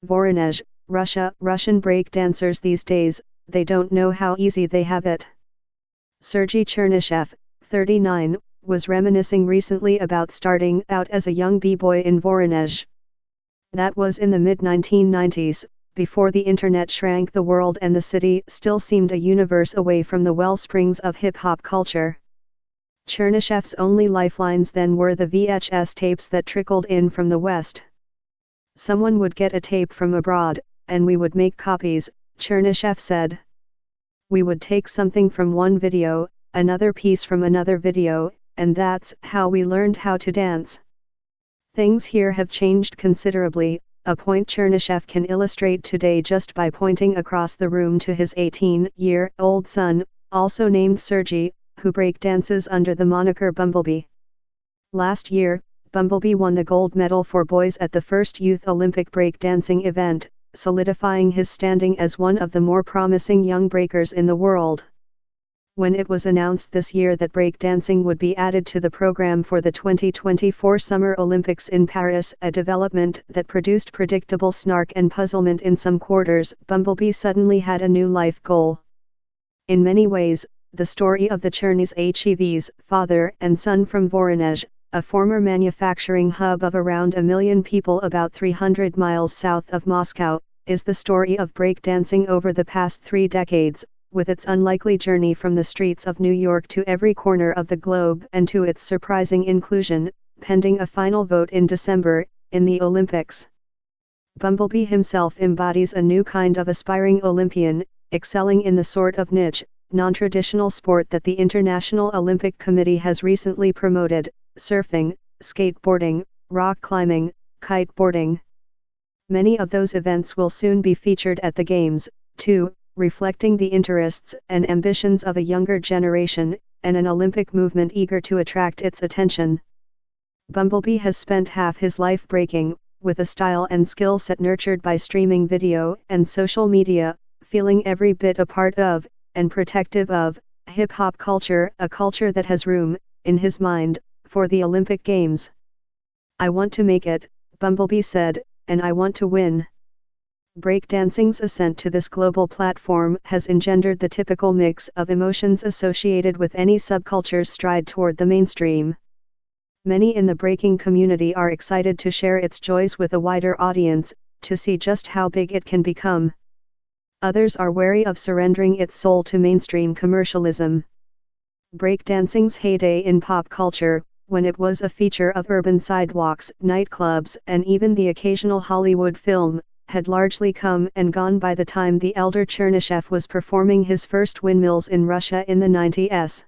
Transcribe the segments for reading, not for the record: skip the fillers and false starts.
Voronezh, Russia. Russian break dancers these days, they don't know how easy they have it. Sergei Chernyshev, 39, was reminiscing recently about starting out as a young b-boy in Voronezh. That was in the mid-1990s, before the internet shrank the world and the city still seemed a universe away from the wellsprings of hip-hop culture. Chernyshev's only lifelines then were the VHS tapes that trickled in from the West. Someone would get a tape from abroad, and we would make copies, Chernyshev said. We would take something from one video, another piece from another video, and that's how we learned how to dance. Things here have changed considerably, a point Chernyshev can illustrate today just by pointing across the room to his 18-year-old son, also named Sergei, who break dances under the moniker Bumblebee. Last year, Bumblebee won the gold medal for boys at the first Youth Olympic break dancing event, solidifying his standing as one of the more promising young breakers in the world. When it was announced this year that break dancing would be added to the program for the 2024 Summer Olympics in Paris, a development that produced predictable snark and puzzlement in some quarters, Bumblebee suddenly had a new life goal. In many ways, the story of the Chernyshevs, father and son from Voronezh, a former manufacturing hub of around 1 million people about 300 miles south of Moscow, is the story of breakdancing over the past 3 decades, with its unlikely journey from the streets of New York to every corner of the globe and to its surprising inclusion, pending a final vote in December, in the Olympics. Bumblebee himself embodies a new kind of aspiring Olympian, excelling in the sort of niche, non-traditional sport that the International Olympic Committee has recently promoted: surfing, skateboarding, rock climbing, kiteboarding. Many of those events will soon be featured at the Games, too, reflecting the interests and ambitions of a younger generation, and an Olympic movement eager to attract its attention. Bumblebee has spent half his life breaking, with a style and skill set nurtured by streaming video and social media, feeling every bit a part of, and protective of, hip-hop culture, a culture that has room, in his mind, for the Olympic Games. I want to make it, Bumblebee said, and I want to win. Breakdancing's ascent to this global platform has engendered the typical mix of emotions associated with any subculture's stride toward the mainstream. Many in the breaking community are excited to share its joys with a wider audience, to see just how big it can become. Others are wary of surrendering its soul to mainstream commercialism. Breakdancing's heyday in pop culture, when it was a feature of urban sidewalks, nightclubs, and even the occasional Hollywood film, had largely come and gone by the time the elder Chernyshev was performing his first windmills in Russia in the 90s.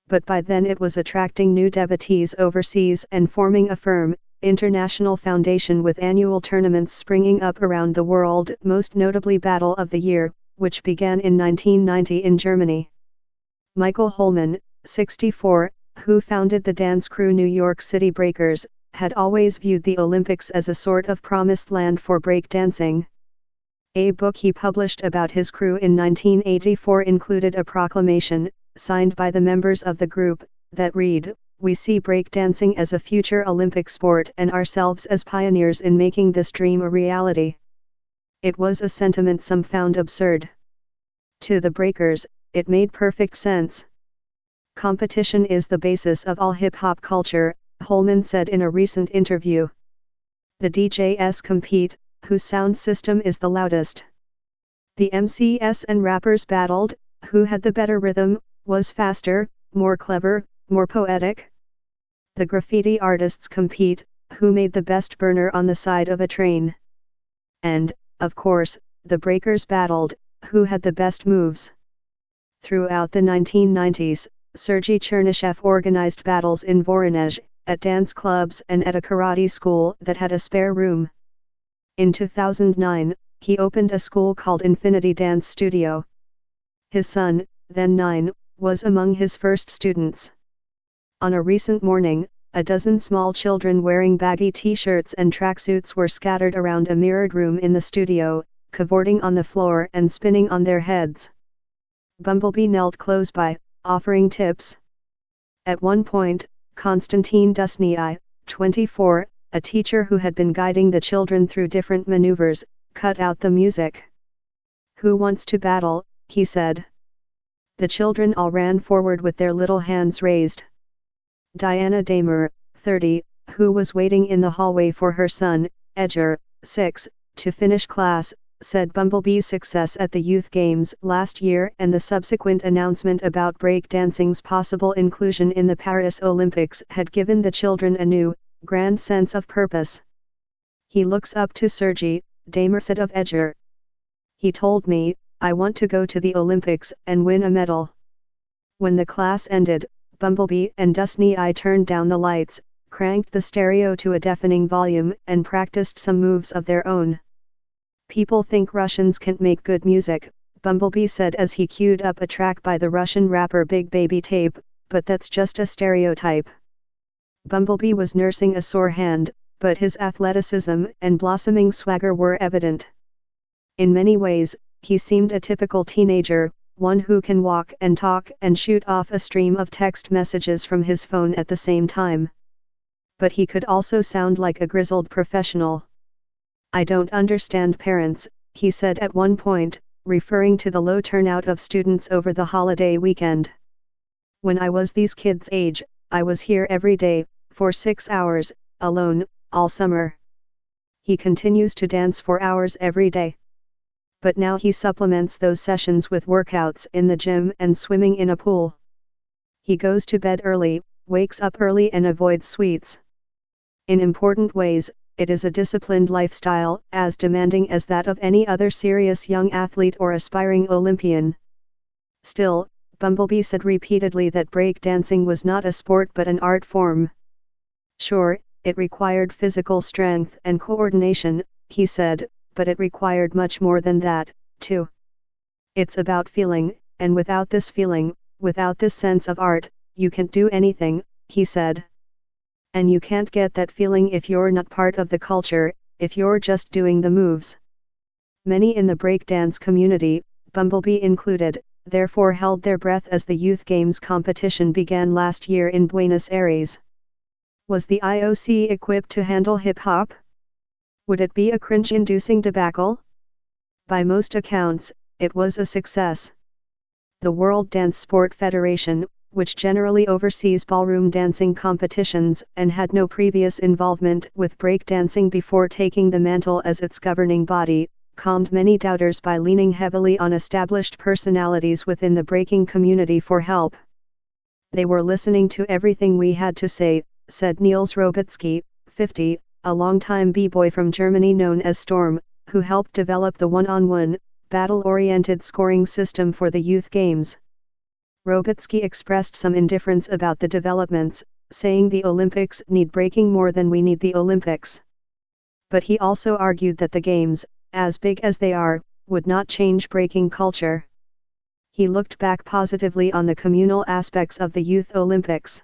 But by then it was attracting new devotees overseas and forming a firm, international foundation with annual tournaments springing up around the world, most notably Battle of the Year, which began in 1990 in Germany. Michael Holman, 64, who founded the dance crew New York City Breakers, had always viewed the Olympics as a sort of promised land for breakdancing. A book he published about his crew in 1984 included a proclamation, signed by the members of the group, that read, "We see breakdancing as a future Olympic sport and ourselves as pioneers in making this dream a reality." It was a sentiment some found absurd. To the breakers, it made perfect sense. Competition is the basis of all hip-hop culture, Holman said in a recent interview. The DJs compete, whose sound system is the loudest. The MCs and rappers battled, who had the better rhythm, was faster, more clever, more poetic. The graffiti artists compete, who made the best burner on the side of a train. And, of course, the breakers battled, who had the best moves. Throughout the 1990s, Sergei Chernyshev organized battles in Voronezh, at dance clubs and at a karate school that had a spare room. In 2009, he opened a school called Infinity Dance Studio. His son, then 9, was among his first students. On a recent morning, a dozen small children wearing baggy t-shirts and tracksuits were scattered around a mirrored room in the studio, cavorting on the floor and spinning on their heads. Bumblebee knelt close by, offering tips. At one point, Konstantin Dusnyi, 24, a teacher who had been guiding the children through different maneuvers, cut out the music. "Who wants to battle?" he said. The children all ran forward with their little hands raised. Diana Damer, 30, who was waiting in the hallway for her son, Edgar, 6, to finish class, said Bumblebee's success at the Youth Games last year and the subsequent announcement about breakdancing's possible inclusion in the Paris Olympics had given the children a new, grand sense of purpose. "He looks up to Sergi," Damer said of Edgar. "He told me, I want to go to the Olympics and win a medal." When the class ended, Bumblebee and Dusty turned down the lights, cranked the stereo to a deafening volume and practiced some moves of their own. "People think Russians can't make good music," Bumblebee said as he queued up a track by the Russian rapper Big Baby Tape, "but that's just a stereotype." Bumblebee was nursing a sore hand, but his athleticism and blossoming swagger were evident. In many ways, he seemed a typical teenager, one who can walk and talk and shoot off a stream of text messages from his phone at the same time. But he could also sound like a grizzled professional. "I don't understand parents," he said at one point, referring to the low turnout of students over the holiday weekend. "When I was these kids' age, I was here every day, for 6 hours, alone, all summer." He continues to dance for hours every day. But now he supplements those sessions with workouts in the gym and swimming in a pool. He goes to bed early, wakes up early and avoids sweets. In important ways, it is a disciplined lifestyle, as demanding as that of any other serious young athlete or aspiring Olympian. Still, Bumblebee said repeatedly that breakdancing was not a sport but an art form. "Sure, it required physical strength and coordination," he said, "but it required much more than that, too. It's about feeling, and without this feeling, without this sense of art, you can't do anything," he said. "And you can't get that feeling if you're not part of the culture, if you're just doing the moves." Many in the breakdance community, Bumblebee included, therefore held their breath as the Youth Games competition began last year in Buenos Aires. Was the IOC equipped to handle hip-hop? Would it be a cringe-inducing debacle? By most accounts, it was a success. The World Dance Sport Federation, which generally oversees ballroom dancing competitions and had no previous involvement with breakdancing before taking the mantle as its governing body, calmed many doubters by leaning heavily on established personalities within the breaking community for help. "They were listening to everything we had to say," said Niels Robitzky, 50, a longtime b-boy from Germany known as Storm, who helped develop the one-on-one, battle-oriented scoring system for the Youth Games. Robitzky expressed some indifference about the developments, saying the Olympics need breaking more than we need the Olympics. But he also argued that the Games, as big as they are, would not change breaking culture. He looked back positively on the communal aspects of the Youth Olympics.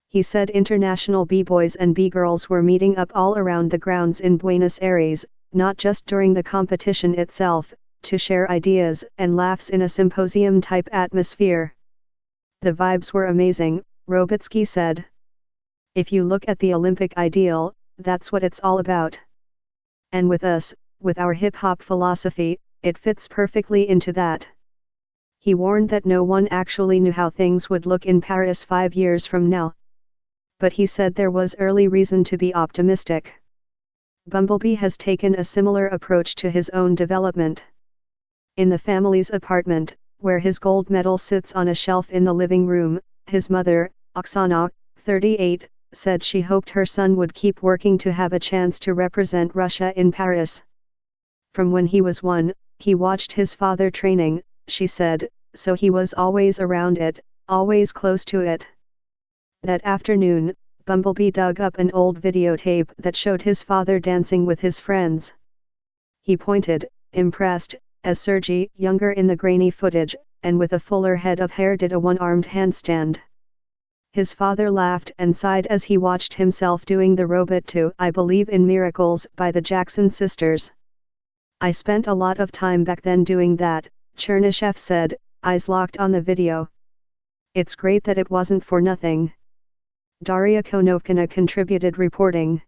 He said international b-boys and b-girls were meeting up all around the grounds in Buenos Aires, not just during the competition itself, to share ideas and laughs in a symposium-type atmosphere. "The vibes were amazing," Robitzky said. "If you look at the Olympic ideal, that's what it's all about. And with us, with our hip-hop philosophy, it fits perfectly into that." He warned that no one actually knew how things would look in Paris 5 years from now. But he said there was early reason to be optimistic. Bumblebee has taken a similar approach to his own development. In the family's apartment, where his gold medal sits on a shelf in the living room, his mother, Oksana, 38, said she hoped her son would keep working to have a chance to represent Russia in Paris. "From when he was 1, he watched his father training," she said, "so he was always around it, always close to it." That afternoon, Bumblebee dug up an old videotape that showed his father dancing with his friends. He pointed, impressed, as Sergi, younger in the grainy footage, and with a fuller head of hair, did a one-armed handstand. His father laughed and sighed as he watched himself doing the robot to "I Believe in Miracles" by the Jackson Sisters. "I spent a lot of time back then doing that," Chernyshev said, eyes locked on the video. "It's great that it wasn't for nothing." Daria Konovkina contributed reporting.